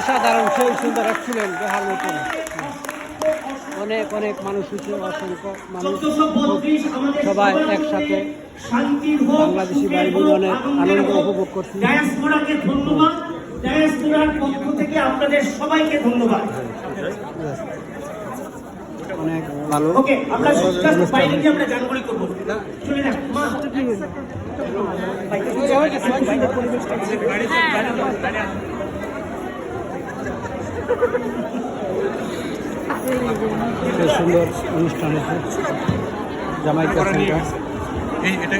অসাধারণ সেই সুন্দর রেস্টুরেন্ট দেখার মতন অনেক অনেক মানুষ হচ্ছে অসংখ্য মানুষ সবাই একসাথে বাংলাদেশি ভাই বোন অনেক আনন্দ উপভোগ করছি ধন্যবাদ ডায়াসপোরার পক্ষ থেকে আপনাদের সবাইকে ধন্যবাদ অনেক ভালো ওকে আমরা বাইরে গিয়ে আমরা গানগুলি করব চলে যান মা সুন্দর অনুষ্ঠান হচ্ছে জামাইকা সেন্টার এটা